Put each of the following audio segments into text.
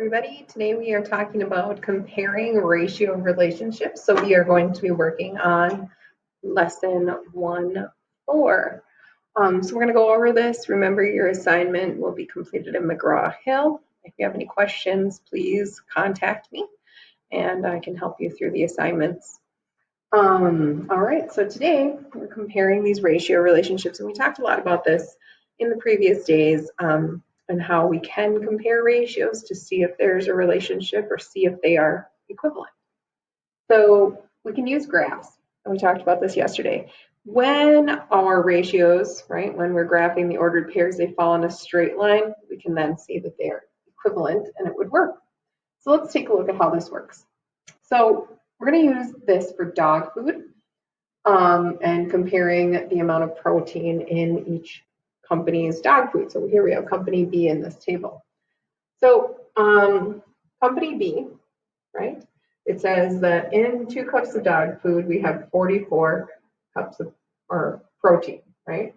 everybody. Today we are talking about comparing ratio relationships. So we are going to be working on lesson 1-4. So we're going to go over this. Remember, your assignment will be completed in McGraw-Hill. If you have any questions, please contact me and I can help you through the assignments. All right, so today we're comparing these ratio relationships, and we talked a lot about this in the previous days. And how we can compare ratios to see if there's a relationship or see if they are equivalent. So we can use graphs, and we talked about this yesterday. When our ratios, right, when we're graphing the ordered pairs, they fall in a straight line, we can then see that they are equivalent and it would work. So let's take a look at how this works. So we're going to use this for dog food and comparing the amount of protein in each company's dog food. So here we have company B in this table. So company B, right? It says that in 2 cups of dog food, we have 44 cups of protein, right?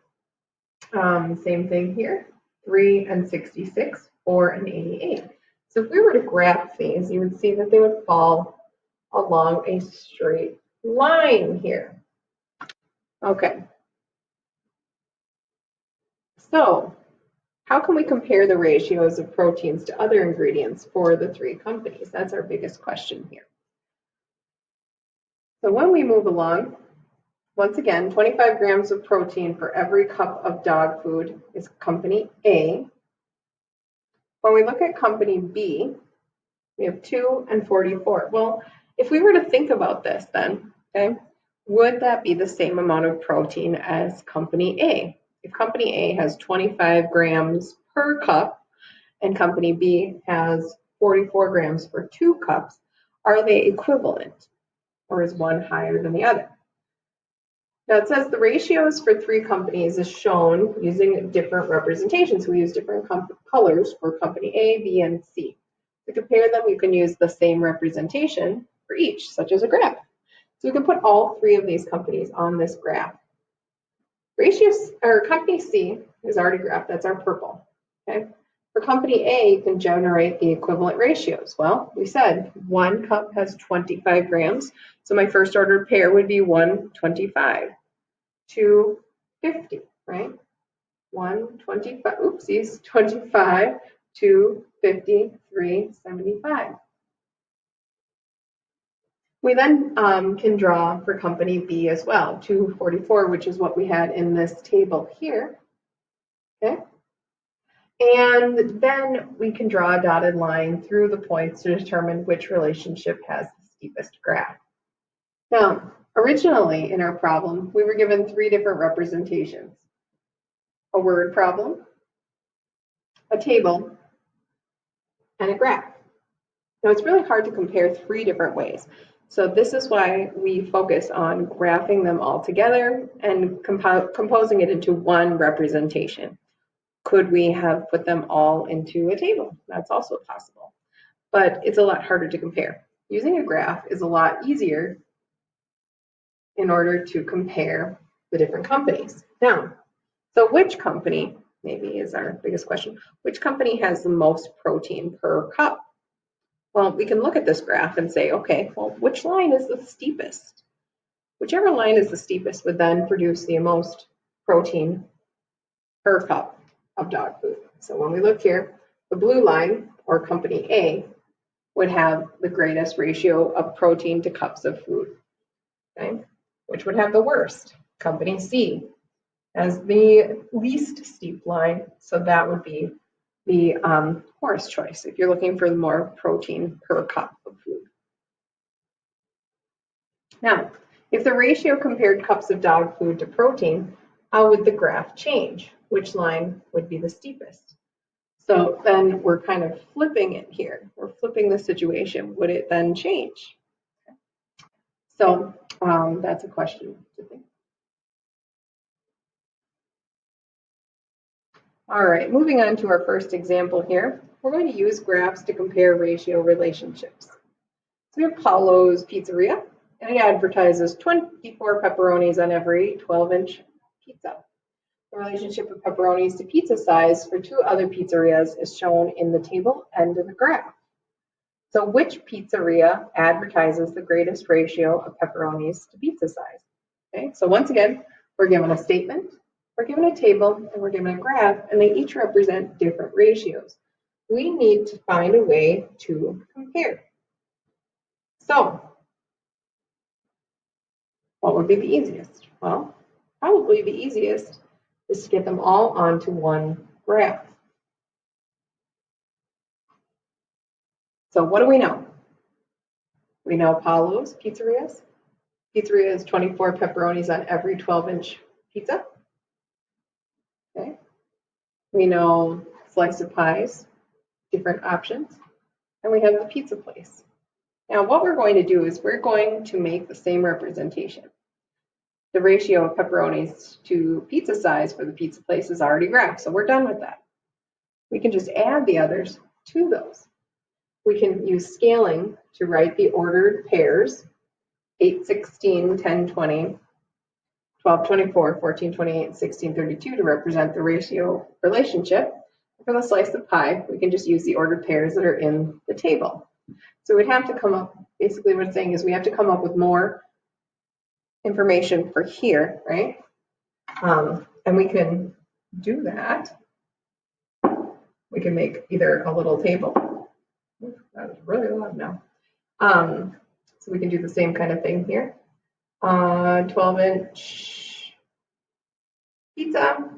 Same thing here, 3 and 66, 4 and 88. So if we were to graph these, you would see that they would fall along a straight line here. Okay. So how can we compare the ratios of proteins to other ingredients for the 3 companies? That's our biggest question here. So when we move along, once again, 25 grams of protein for every cup of dog food is company A. When we look at company B, we have 2 and 44. Well, if we were to think about this then, okay, would that be the same amount of protein as company A? If company A has 25 grams per cup and company B has 44 grams for 2 cups, are they equivalent, or is one higher than the other? Now it says the ratios for 3 companies is shown using different representations. We use different colors for company A, B, and C. To compare them, you can use the same representation for each, such as a graph. So we can put all 3 of these companies on this graph. Company C is already graphed, that's our purple. Okay. For company A, you can generate the equivalent ratios. Well, we said 1 cup has 25 grams, so my first ordered pair would be 125, 250, right? 125, oopsies, 25, 250, 375. We then can draw for company B as well, 244, which is what we had in this table here. Okay. And then we can draw a dotted line through the points to determine which relationship has the steepest graph. Now, originally in our problem, we were given 3 different representations: a word problem, a table, and a graph. Now, it's really hard to compare 3 different ways. So this is why we focus on graphing them all together and composing it into one representation. Could we have put them all into a table? That's also possible, but it's a lot harder to compare. Using a graph is a lot easier in order to compare the different companies. Now, so which company, maybe is our biggest question, which company has the most protein per cup? Well, we can look at this graph and say, okay, well, which line is the steepest? Whichever line is the steepest would then produce the most protein per cup of dog food. So when we look here, the blue line, or company A, would have the greatest ratio of protein to cups of food. Okay? Which would have the worst? Company C has the least steep line, so that would be the poorest choice if you're looking for more protein per cup of food. Now, if the ratio compared cups of dog food to protein, how would the graph change? Which line would be the steepest? So then we're kind of flipping it here. We're flipping the situation. Would it then change? So that's a question to think. All right, moving on to our first example here. We're going to use graphs to compare ratio relationships. So we have Paulo's Pizzeria, and he advertises 24 pepperonis on every 12-inch pizza. The relationship of pepperonis to pizza size for 2 other pizzerias is shown in the table and in the graph. So which pizzeria advertises the greatest ratio of pepperonis to pizza size? Okay, so once again, we're given a statement, we're given a table, and we're given a graph, and they each represent different ratios. We need to find a way to compare. So what would be the easiest? Well, probably the easiest is to get them all onto one graph. So what do we know? We know Paulo's Pizzerias. Pizzeria is 24 pepperonis on every 12-inch pizza. Okay. We know Slice of Pies, different options. And we have the pizza place. Now what we're going to do is we're going to make the same representation. The ratio of pepperonis to pizza size for the pizza place is already graphed, so we're done with that. We can just add the others to those. We can use scaling to write the ordered pairs, 8, 16, 10, 20, 12, 24, 14, 28, 16, 32 to represent the ratio relationship. For the slice of pie, we can just use the ordered pairs that are in the table. So we'd have to come up, basically what it's saying is we have to come up with more information for here, right? And we can do that. We can make either a little table. That is really loud now. So we can do the same kind of thing here. 12-inch pizza.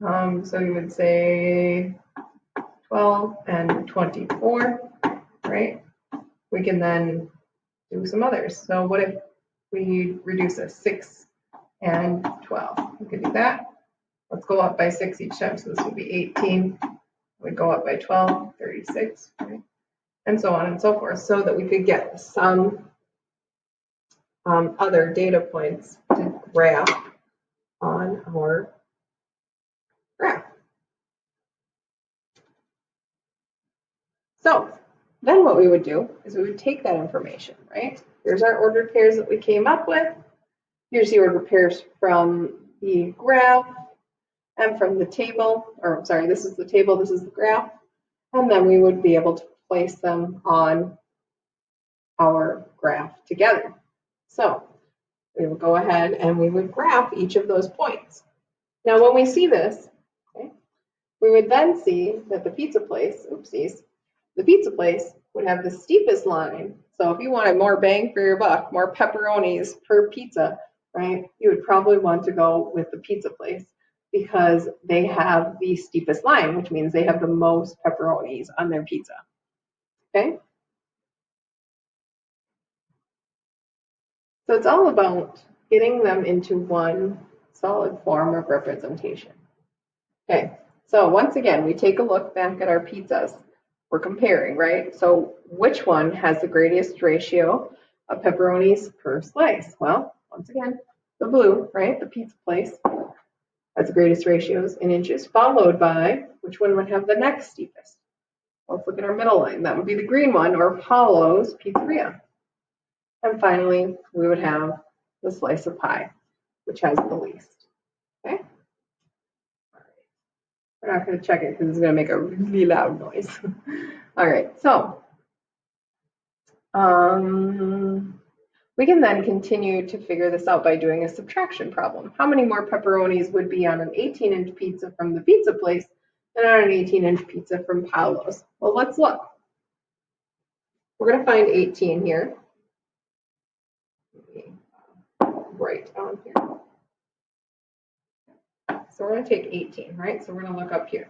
So you would say 12 and 24, right? We can then do some others. So what if we reduce a 6 and 12? We could do that. Let's go up by 6 each time. So this would be 18. We go up by 12, 36, right? And so on and so forth, so that we could get some other data points to graph on our graph. So then what we would do is we would take that information, right? Here's our ordered pairs that we came up with. Here's the ordered pairs from the graph and from the table, or sorry, this is the table, this is the graph. And then we would be able to place them on our graph together. So we would go ahead and we would graph each of those points. Now when we see this, okay, we would then see that the pizza place, oopsies, the pizza place would have the steepest line. So if you wanted more bang for your buck, more pepperonis per pizza, right, you would probably want to go with the pizza place because they have the steepest line, which means they have the most pepperonis on their pizza. Okay? So it's all about getting them into one solid form of representation. Okay, so once again, we take a look back at our pizzas. We're comparing, right? So which one has the greatest ratio of pepperonis per slice? Well, once again, the blue, right? The pizza place has the greatest ratios in inches, followed by which one would have the next steepest? Let's look at our middle line. That would be the green one, or Paulo's Pizzeria. And finally, we would have the slice of pie, which has the least. Okay? All right. We're not going to check it because it's going to make a really loud noise. All right, so we can then continue to figure this out by doing a subtraction problem. How many more pepperonis would be on an 18-inch pizza from the pizza place than on an 18-inch pizza from Paulo's? Well, let's look. We're going to find 18 here. Right on here. So we're going to take 18, right? So we're going to look up here.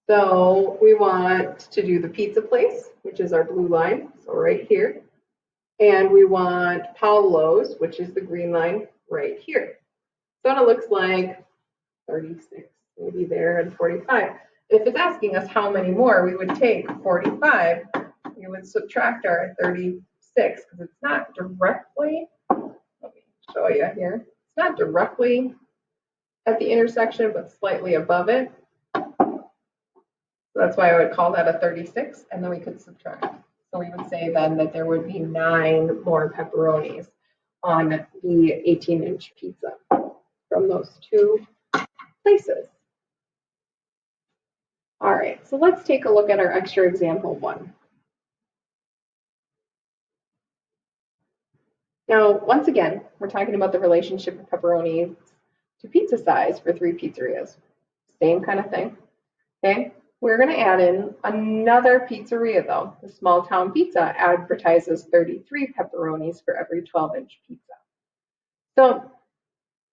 So we want to do the pizza place, which is our blue line, so right here. And we want Paulo's, which is the green line, right here. So it looks like 36, maybe there, and 45. If it's asking us how many more, we would take 45, we would subtract our 36, because it's not directly, let me show you here, it's not directly at the intersection, but slightly above it. So that's why I would call that a 36, and then we could subtract. So we would say then that there would be 9 more pepperonis on the 18-inch pizza from those two places. All right, so let's take a look at our extra example 1. Now, once again, we're talking about the relationship of pepperoni to pizza size for 3 pizzerias. Same kind of thing. Okay, we're going to add in another pizzeria though. The Small Town Pizza advertises 33 pepperonis for every 12-inch pizza. So,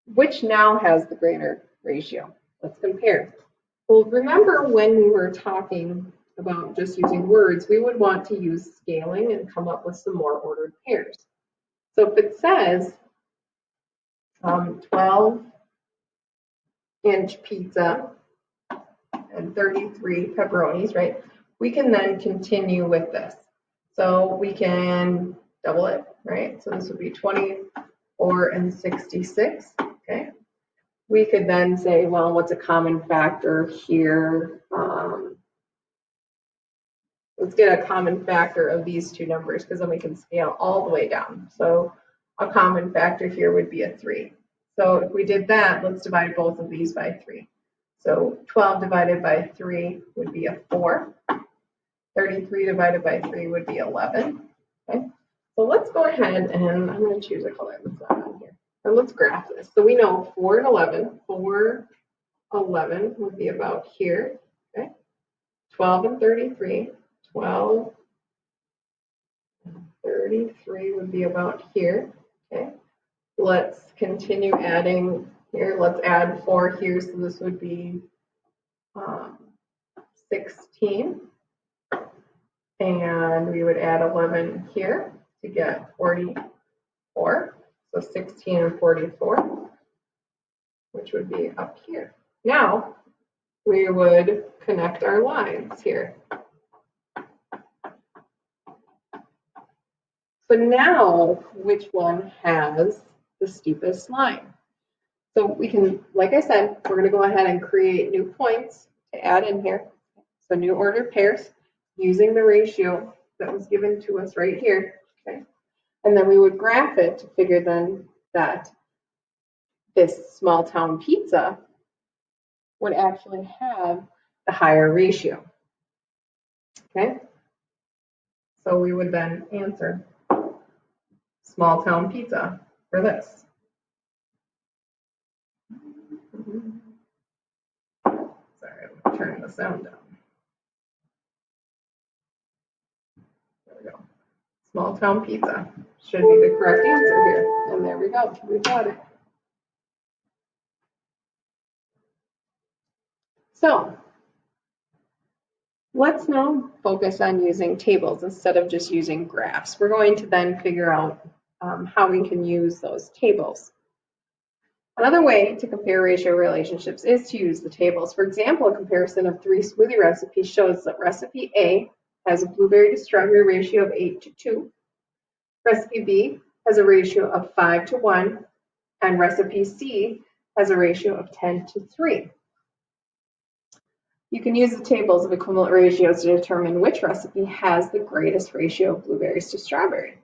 which now has the greater ratio? Let's compare. Well, remember when we were talking about just using words, we would want to use scaling and come up with some more ordered pairs. So if it says 12-inch pizza and 33 pepperonis, right? We can then continue with this. So we can double it, right? So this would be 24 and 66, okay? We could then say, well, what's a common factor here? Let's get a common factor of these two numbers because then we can scale all the way down. So a common factor here would be a 3. So if we did that, let's divide both of these by 3. So 12 divided by 3 would be a 4. 33 divided by 3 would be 11. Okay. So let's go ahead and I'm going to choose a color that's not on here. And let's graph this. So we know 4 and 11. 4, 11 would be about here. Okay. 12 and 33. 12, 33 would be about here. Okay. Let's continue adding here. Let's add 4 here. So this would be 16. And we would add 11 here to get 44. So 16 and 44, which would be up here. Now we would connect our lines here. So now, which one has the steepest line? So we can, like I said, we're going to go ahead and create new points to add in here. So new ordered pairs using the ratio that was given to us right here. Okay. And then we would graph it to figure then that this Small Town Pizza would actually have the higher ratio. Okay. So we would then answer Small Town Pizza for this. Sorry, I'm turning the sound down. There we go. Small Town Pizza should be the correct answer here. And there we go. We got it. So let's now focus on using tables instead of just using graphs. We're going to then figure out how we can use those tables. Another way to compare ratio relationships is to use the tables. For example, a comparison of 3 smoothie recipes shows that recipe A has a blueberry to strawberry ratio of 8:2. Recipe B has a ratio of 5:1, and recipe C has a ratio of 10:3. You can use the tables of equivalent ratios to determine which recipe has the greatest ratio of blueberries to strawberry.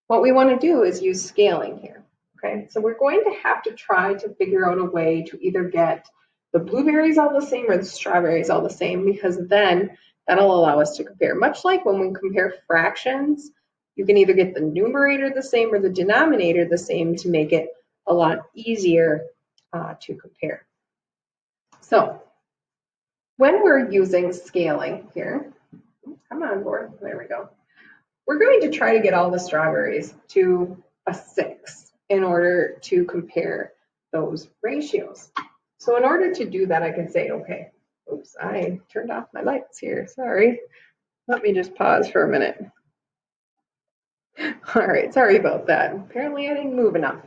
What we want to do is use scaling here. Okay, so we're going to have to try to figure out a way to either get the blueberries all the same or the strawberries all the same, because then that'll allow us to compare. Much like when we compare fractions, you can either get the numerator the same or the denominator the same to make it a lot easier to compare. So when we're using scaling here, come on board, there we go. We're going to try to get all the strawberries to a 6 in order to compare those ratios. So in order to do that, I can say, okay, oops, I turned off my lights here, sorry. Let me just pause for a minute. All right, sorry about that. Apparently I didn't move enough.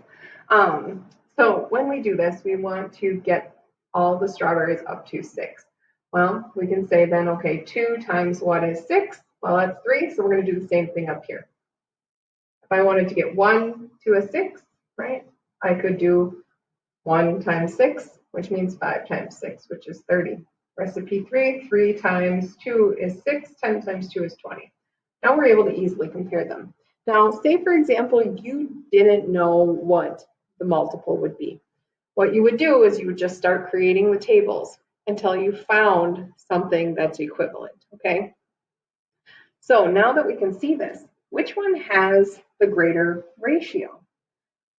So when we do this, we want to get all the strawberries up to 6. Well, we can say then, okay, 2 times what is 6? Well, that's 3, so we're going to do the same thing up here. If I wanted to get 1 to a 6, right, I could do 1 times 6, which means 5 times 6, which is 30. Recipe 3, 3 times 2 is 6, 10 times 2 is 20. Now we're able to easily compare them. Now, say for example, you didn't know what the multiple would be. What you would do is you would just start creating the tables until you found something that's equivalent, okay? So now that we can see this, which one has the greater ratio?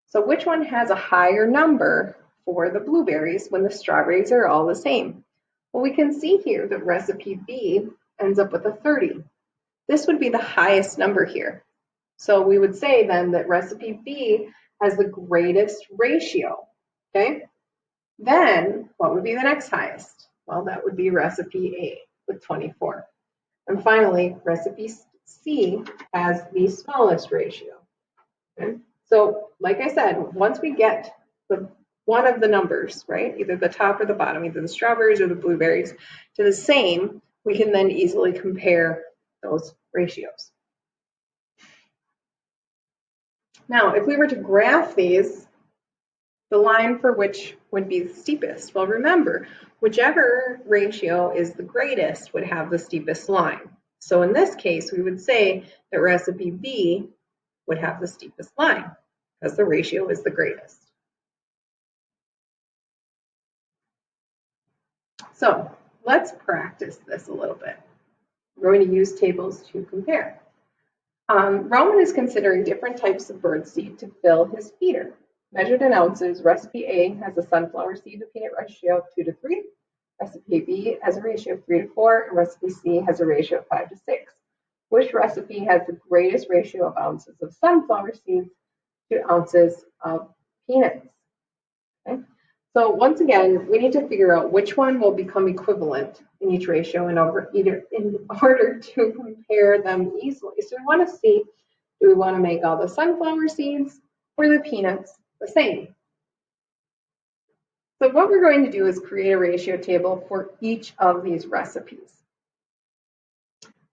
So which one has a higher number for the blueberries when the strawberries are all the same? Well, we can see here that recipe B ends up with a 30. This would be the highest number here. So we would say then that recipe B has the greatest ratio, okay? Then what would be the next highest? Well, that would be recipe A with 24. And finally, recipe C has the smallest ratio. Okay? So like I said, once we get one of the numbers, right, either the top or the bottom, either the strawberries or the blueberries, to the same, we can then easily compare those ratios. Now, if we were to graph these, the line for which would be the steepest? Well, remember, whichever ratio is the greatest would have the steepest line. So in this case, we would say that recipe B would have the steepest line because the ratio is the greatest. So let's practice this a little bit. We're going to use tables to compare. Roman is considering different types of birdseed to fill his feeder. Measured in ounces, recipe A has a sunflower seed to peanut ratio of 2 to 3. Recipe B has a ratio of 3 to 4, and recipe C has a ratio of 5 to 6. Which recipe has the greatest ratio of ounces of sunflower seeds to ounces of peanuts? Okay. So once again, we need to figure out which one will become equivalent in each ratio in order to compare them easily. So we want to see, do we want to make all the sunflower seeds or the peanuts the same? So what we're going to do is create a ratio table for each of these recipes.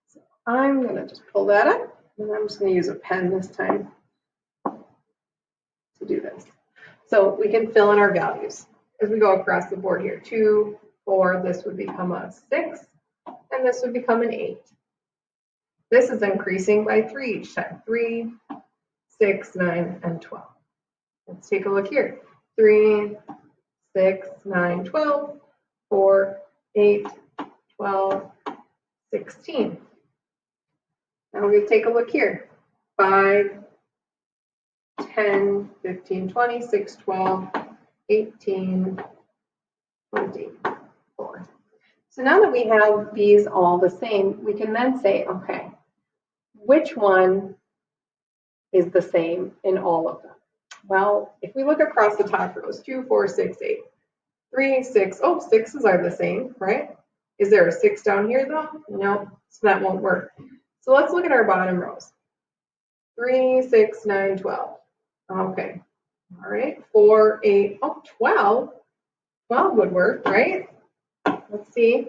So I'm going to just pull that up, and I'm just going to use a pen this time to do this. So we can fill in our values as we go across the board here. 2, 4, this would become a 6, and this would become an 8. This is increasing by 3 each time. 3, 6, 9, and 12. Let's take a look here. 3, 6, 9, 12, 4, 8, 12, 16. Now we're going to take a look here. 5, 10, 15, 20, 6, 12, 18, 24. So now that we have these all the same, we can then say, okay, which one is the same in all of them? Well, if we look across the top rows, 2, 4, 6, 8, 3, 6, oh, 6s are the same, right? Is there a 6 down here though? No, so that won't work. So let's look at our bottom rows. 3, 6, 9, 12. Okay, all right, 4, 8, oh, 12. 12 would work, right? Let's see,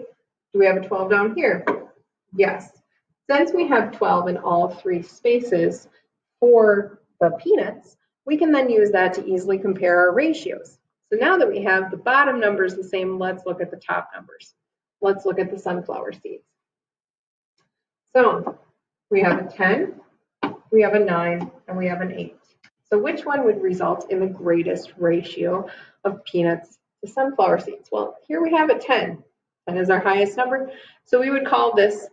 do we have a 12 down here? Yes. Since we have 12 in all 3 spaces for the peanuts, we can then use that to easily compare our ratios. So now that we have the bottom numbers the same, let's look at the top numbers. Let's look at the sunflower seeds. So we have a 10, we have a 9, and we have an 8. So which one would result in the greatest ratio of peanuts to sunflower seeds? Well, here we have a 10. 10 is our highest number. So we would call this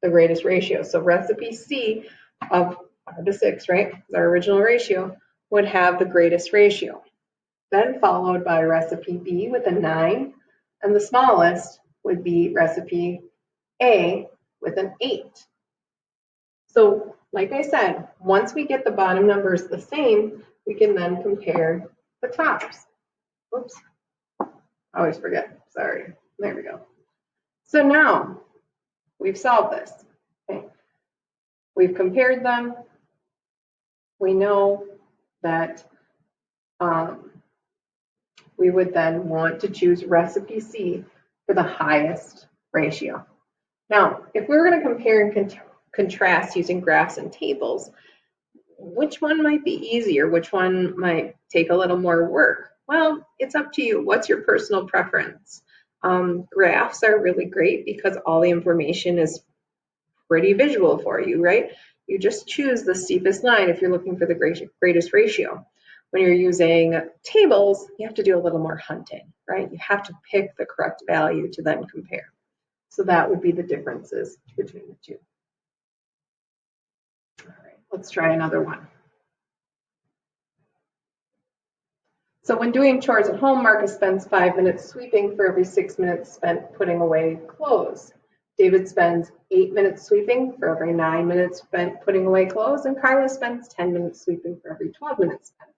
the greatest ratio. So recipe C of 5 to 6, right? Our original ratio would have the greatest ratio. Then followed by recipe B with a 9, and the smallest would be recipe A with an 8. So like I said, once we get the bottom numbers the same, we can then compare the tops. Whoops, I always forget, sorry. There we go. So now we've solved this. Okay. We've compared them. We know that we would then want to choose recipe C for the highest ratio. Now, if we were going to compare and contrast using graphs and tables, which one might be easier? Which one might take a little more work? Well, it's up to you. What's your personal preference? Graphs are really great because all the information is pretty visual for you, right? You just choose the steepest line if you're looking for the greatest ratio. When you're using tables, you have to do a little more hunting, right? You have to pick the correct value to then compare. So that would be the differences between the two. All right. Let's try another one. So when doing chores at home, Marcus spends 5 minutes sweeping for every 6 minutes spent putting away clothes. David spends 8 minutes sweeping for every 9 minutes spent putting away clothes, and Carla spends 10 minutes sweeping for every 12 minutes spent.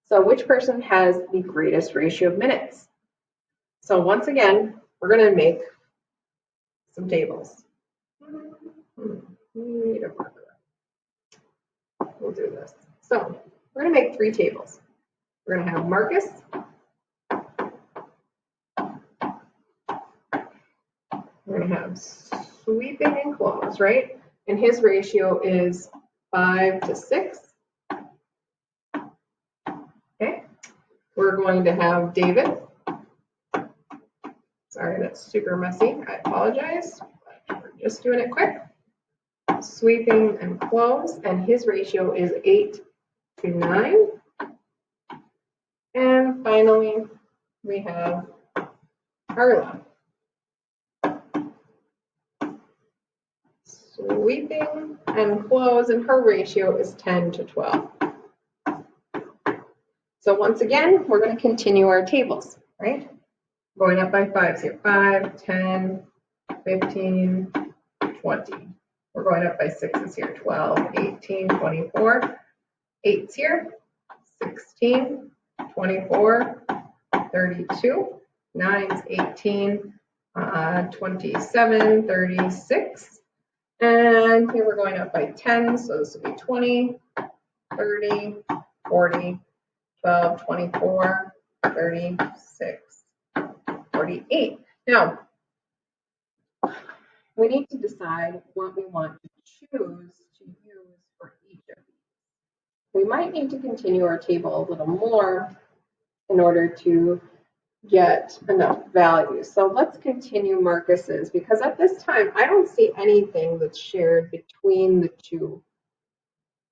So which person has the greatest ratio of minutes? So once again, we're going to make some tables. Need a marker. We'll do this. So we're going to make 3 tables. We're going to have Marcus, we're going to have sweeping and clothes, right? And his ratio is 5 to 6. Okay. We're going to have David. Sorry, that's super messy. I apologize. We're just doing it quick. Sweeping and clothes, and his ratio is 8 to 9. And finally, we have Carla. Sweeping and clothes, and her ratio is 10 to 12. So once again, we're going to continue our tables, right? Going up by 5s here. 5, 10, 15, 20. We're going up by 6s here. 12, 18, 24. 8s here. 16, 24, 32. 9s, 18, 27, 36. And here we're going up by 10, so this will be 20, 30, 40, 12, 24, 36, 48. Now, we need to decide what we want to choose to use for each of these. We might need to continue our table a little more in order to get enough values. So let's continue Marcus's, because at this time, I don't see anything that's shared between the two.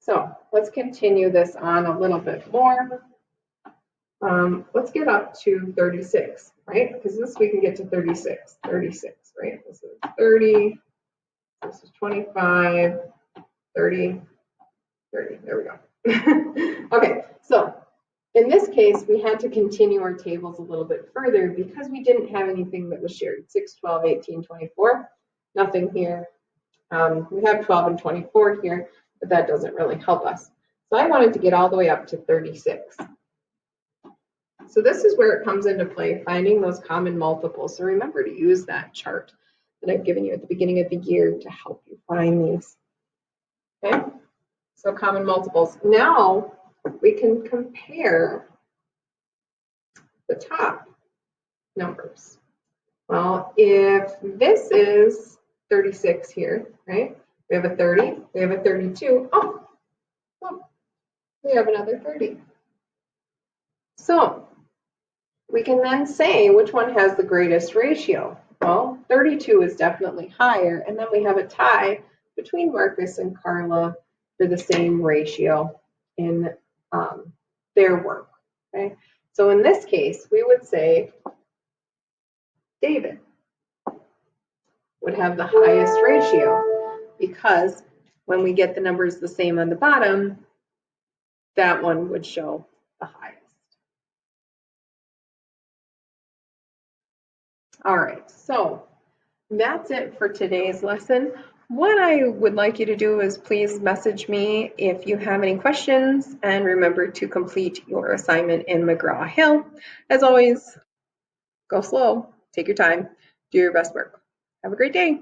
So let's continue this on a little bit more. Let's get up to 36, right? Because this we can get to 36, right? This is 30, this is 25, 30, 30, there we go. Okay, so in this case, we had to continue our tables a little bit further because we didn't have anything that was shared. 6, 12, 18, 24, nothing here. We have 12 and 24 here, but that doesn't really help us. So I wanted to get all the way up to 36. So this is where it comes into play, finding those common multiples. So remember to use that chart that I've given you at the beginning of the year to help you find these. Okay, so common multiples. Now we can compare the top numbers. Well, if this is 36 here, right? We have a 30, we have a 32. Oh, we have another 30. So we can then say which one has the greatest ratio. Well, 32 is definitely higher, and then we have a tie between Marcus and Carla for the same ratio in their work. Okay, so in this case, we would say David would have the highest ratio, because when we get the numbers the same on the bottom, that one would show the highest. All right, so that's it for today's lesson. What I would like you to do is please message me if you have any questions, and remember to complete your assignment in McGraw-Hill. As always, go slow, take your time, do your best work. Have a great day.